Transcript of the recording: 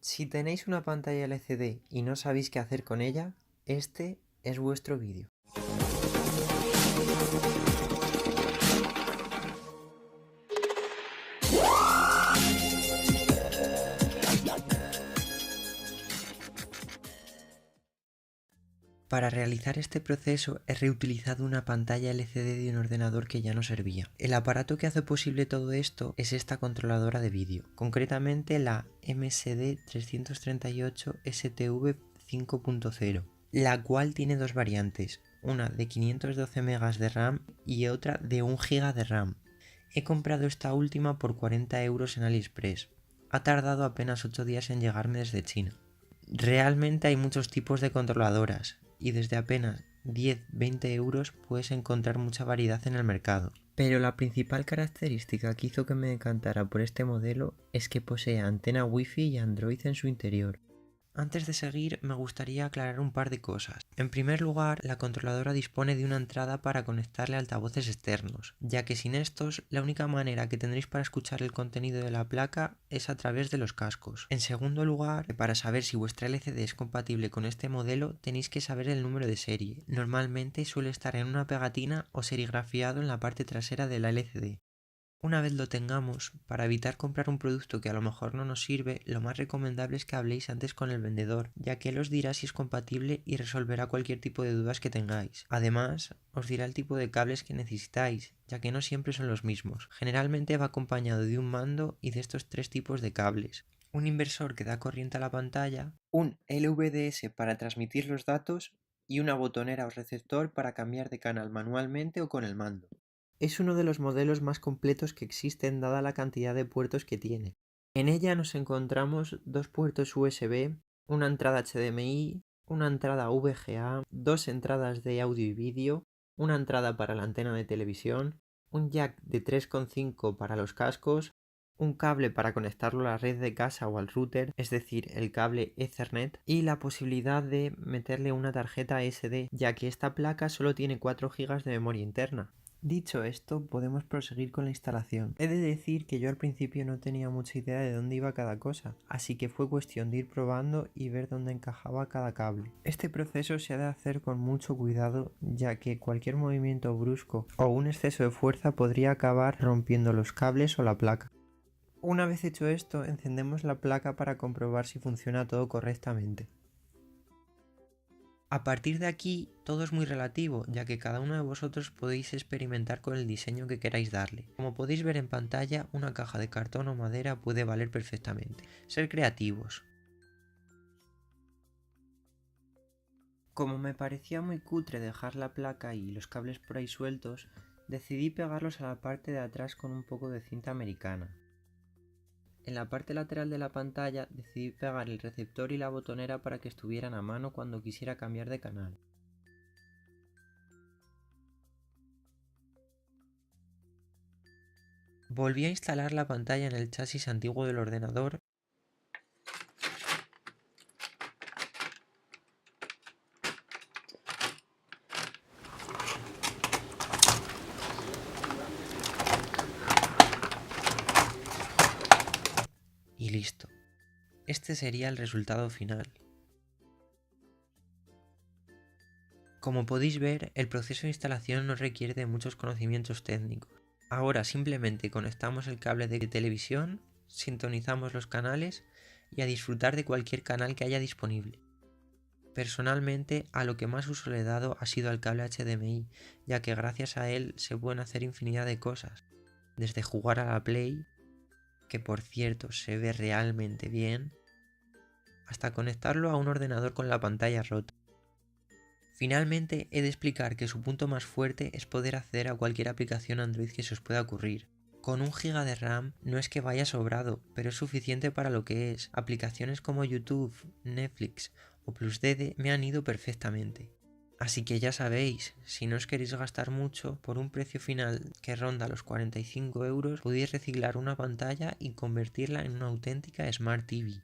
Si tenéis una pantalla LCD y no sabéis qué hacer con ella, este es vuestro vídeo. Para realizar este proceso he reutilizado una pantalla LCD de un ordenador que ya no servía. El aparato que hace posible todo esto es esta controladora de vídeo, concretamente la MSD338 STV 5.0, la cual tiene dos variantes, una de 512 MB de RAM y otra de 1 GB de RAM. He comprado esta última por 40 € en AliExpress. Ha tardado apenas 8 días en llegarme desde China. Realmente hay muchos tipos de controladoras y desde apenas 10-20 € puedes encontrar mucha variedad en el mercado. Pero la principal característica que hizo que me encantara por este modelo es que posee antena Wi-Fi y Android en su interior. Antes de seguir, me gustaría aclarar un par de cosas. En primer lugar, la controladora dispone de una entrada para conectarle a altavoces externos, ya que sin estos, la única manera que tendréis para escuchar el contenido de la placa es a través de los cascos. En segundo lugar, para saber si vuestra LCD es compatible con este modelo, tenéis que saber el número de serie. Normalmente suele estar en una pegatina o serigrafiado en la parte trasera de la LCD. Una vez lo tengamos, para evitar comprar un producto que a lo mejor no nos sirve, lo más recomendable es que habléis antes con el vendedor, ya que él os dirá si es compatible y resolverá cualquier tipo de dudas que tengáis. Además, os dirá el tipo de cables que necesitáis, ya que no siempre son los mismos. Generalmente va acompañado de un mando y de estos tres tipos de cables. Un inversor que da corriente a la pantalla, un LVDS para transmitir los datos y una botonera o receptor para cambiar de canal manualmente o con el mando. Es uno de los modelos más completos que existen dada la cantidad de puertos que tiene. En ella nos encontramos dos puertos USB, una entrada HDMI, una entrada VGA, dos entradas de audio y vídeo, una entrada para la antena de televisión, un jack de 3,5 para los cascos, un cable para conectarlo a la red de casa o al router, es decir, el cable Ethernet, y la posibilidad de meterle una tarjeta SD, ya que esta placa solo tiene 4 GB de memoria interna. Dicho esto, podemos proseguir con la instalación. He de decir que yo al principio no tenía mucha idea de dónde iba cada cosa, así que fue cuestión de ir probando y ver dónde encajaba cada cable. Este proceso se ha de hacer con mucho cuidado, ya que cualquier movimiento brusco o un exceso de fuerza podría acabar rompiendo los cables o la placa. Una vez hecho esto, encendemos la placa para comprobar si funciona todo correctamente. A partir de aquí, todo es muy relativo, ya que cada uno de vosotros podéis experimentar con el diseño que queráis darle. Como podéis ver en pantalla, una caja de cartón o madera puede valer perfectamente. Ser creativos. Como me parecía muy cutre dejar la placa y los cables por ahí sueltos, decidí pegarlos a la parte de atrás con un poco de cinta americana. En la parte lateral de la pantalla decidí pegar el receptor y la botonera para que estuvieran a mano cuando quisiera cambiar de canal. Volví a instalar la pantalla en el chasis antiguo del ordenador y listo. Este sería el resultado final. Como podéis ver, el proceso de instalación no requiere de muchos conocimientos técnicos. Ahora simplemente conectamos el cable de televisión, sintonizamos los canales y a disfrutar de cualquier canal que haya disponible. Personalmente, a lo que más uso le he dado ha sido al cable HDMI, ya que gracias a él se pueden hacer infinidad de cosas, desde jugar a la Play, que por cierto se ve realmente bien, hasta conectarlo a un ordenador con la pantalla rota. Finalmente, he de explicar que su punto más fuerte es poder acceder a cualquier aplicación Android que se os pueda ocurrir. Con 1 GB de RAM no es que vaya sobrado, pero es suficiente para lo que es. Aplicaciones como YouTube, Netflix o PlusDede me han ido perfectamente. Así que ya sabéis, si no os queréis gastar mucho, por un precio final que ronda los 45 € podéis reciclar una pantalla y convertirla en una auténtica Smart TV.